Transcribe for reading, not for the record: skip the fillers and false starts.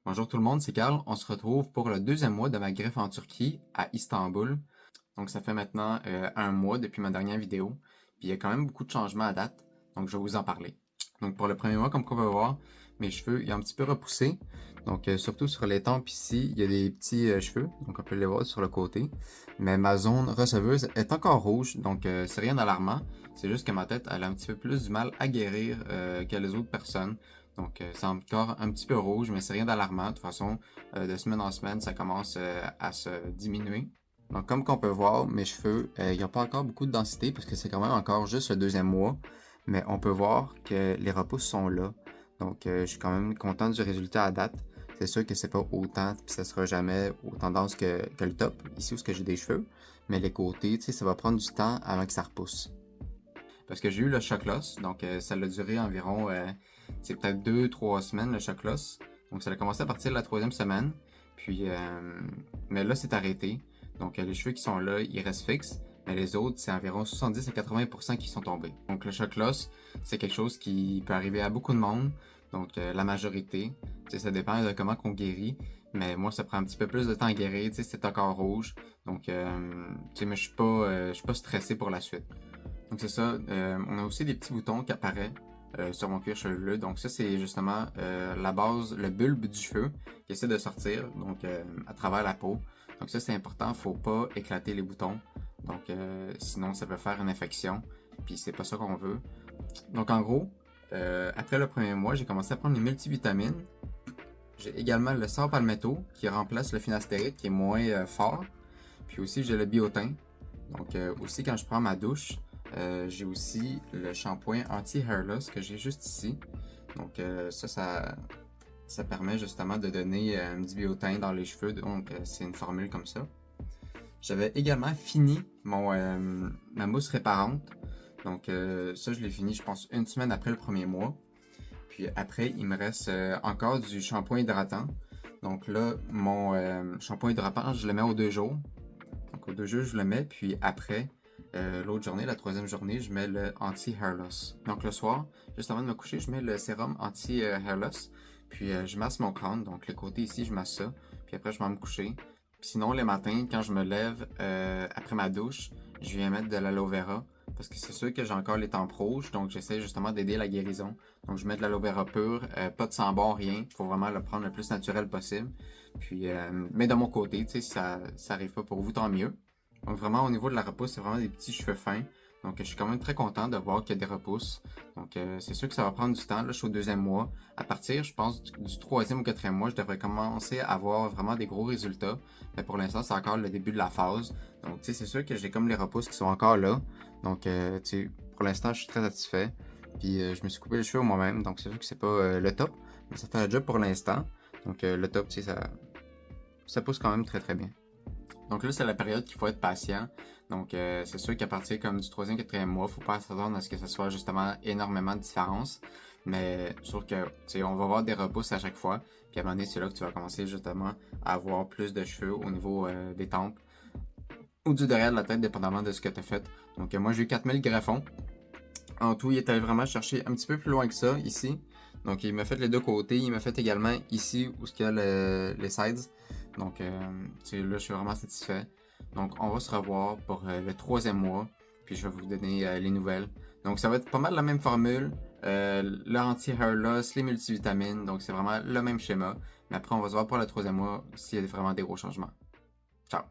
Bonjour tout le monde, c'est Karl. On se retrouve pour le deuxième mois de ma greffe en Turquie, à Istanbul. Donc ça fait maintenant un mois depuis ma dernière vidéo. Puis il y a quand même beaucoup de changements à date, donc je vais vous en parler. Donc pour le premier mois, comme on peut voir, mes cheveux ils ont un petit peu repoussé. Donc surtout sur les tempes ici, il y a des petits cheveux, donc on peut les voir sur le côté. Mais ma zone receveuse est encore rouge, donc c'est rien d'alarmant. C'est juste que ma tête elle a un petit peu plus du mal à guérir que les autres personnes. Donc, c'est encore un petit peu rouge, mais c'est rien d'alarmant. De toute façon, de semaine en semaine, ça commence à se diminuer. Donc, comme qu'on peut voir, mes cheveux, ils n'ont pas encore beaucoup de densité parce que c'est quand même encore juste le deuxième mois. Mais on peut voir que les repousses sont là. Donc, je suis quand même content du résultat à date. C'est sûr que c'est pas autant, puis ça sera jamais autant dense que le top, ici où j'ai des cheveux. Mais les côtés, tu sais, ça va prendre du temps avant que ça repousse. Parce que j'ai eu le choc loss, donc ça a duré environ, c'est peut-être 2, 3 semaines le choc loss. Donc ça a commencé à partir de la troisième semaine. Puis, mais là c'est arrêté. Donc les cheveux qui sont là, ils restent fixes. Mais les autres, c'est environ 70 à 80% qui sont tombés. Donc le choc loss, c'est quelque chose qui peut arriver à beaucoup de monde. Donc la majorité, ça dépend de comment qu'on guérit. Mais moi, ça prend un petit peu plus de temps à guérir. C'est encore rouge. Donc, mais je suis pas stressé pour la suite. Donc c'est ça. On a aussi des petits boutons qui apparaissent sur mon cuir chevelu. Donc ça, c'est justement la base, le bulbe du cheveu qui essaie de sortir donc à travers la peau. Donc ça, c'est important. Faut pas éclater les boutons. Donc sinon, ça peut faire une infection. Puis c'est pas ça qu'on veut. Donc en gros, après le premier mois, j'ai commencé à prendre les multivitamines. J'ai également le sort palmetto qui remplace le finastéride qui est moins fort. Puis aussi, j'ai le biotin. Donc aussi, quand je prends ma douche, j'ai aussi le shampoing anti-hair loss que j'ai juste ici. Donc ça permet justement de donner du biotin dans les cheveux. Donc c'est une formule comme ça. J'avais également fini ma mousse réparante. Donc ça, je l'ai fini, je pense, une semaine après le premier mois. Puis après, il me reste encore du shampoing hydratant. Donc là, mon shampoing hydratant, je le mets aux 2 jours. Donc aux 2 jours, je le mets. Puis après, l'autre journée, la troisième journée, je mets le anti-hair loss. Donc le soir, juste avant de me coucher, je mets le sérum anti-hair loss. Puis je masse mon crâne. Donc le côté ici, je masse ça. Puis après, je vais me coucher. Puis sinon, les matins, quand je me lève après ma douche, je viens mettre de l'aloe vera. Parce que c'est sûr que j'ai encore les tempes rouges, donc j'essaie justement d'aider la guérison. Donc je mets de l'aloe vera pur, pas de sang-bon, rien. Faut vraiment le prendre le plus naturel possible. Puis, mais de mon côté, tu sais, si ça arrive pas pour vous, tant mieux. Donc vraiment, au niveau de la repousse, c'est vraiment des petits cheveux fins. Donc je suis quand même très content de voir qu'il y a des repousses. Donc c'est sûr que ça va prendre du temps. Là, je suis au deuxième mois. À partir, je pense, du troisième ou quatrième mois, je devrais commencer à avoir vraiment des gros résultats. Mais pour l'instant, c'est encore le début de la phase. Donc tu sais, c'est sûr que j'ai comme les repousses qui sont encore là. Donc tu sais, pour l'instant, je suis très satisfait. Puis je me suis coupé les cheveux moi-même. Donc c'est sûr que c'est pas le top. Mais ça fait le job pour l'instant. Donc le top, tu sais, ça pousse quand même très très bien. Donc là, c'est la période qu'il faut être patient. Donc, c'est sûr qu'à partir comme du troisième, quatrième mois, faut pas s'attendre à ce que ce soit justement énormément de différence. Mais je trouve que, tu sais, on va avoir des repousses à chaque fois. Puis à un moment donné, c'est là que tu vas commencer justement à avoir plus de cheveux au niveau des tempes ou du derrière de la tête, dépendamment de ce que tu as fait. Donc, moi, j'ai eu 4000 greffons. En tout, il est allé vraiment chercher un petit peu plus loin que ça, ici. Donc, il m'a fait les deux côtés. Il m'a fait également ici, où il y a les sides. Donc, là, je suis vraiment satisfait. Donc, on va se revoir pour le troisième mois. Puis, je vais vous donner les nouvelles. Donc, ça va être pas mal la même formule. Le anti-hair loss, les multivitamines. Donc, c'est vraiment le même schéma. Mais après, on va se voir pour le troisième mois s'il y a vraiment des gros changements. Ciao!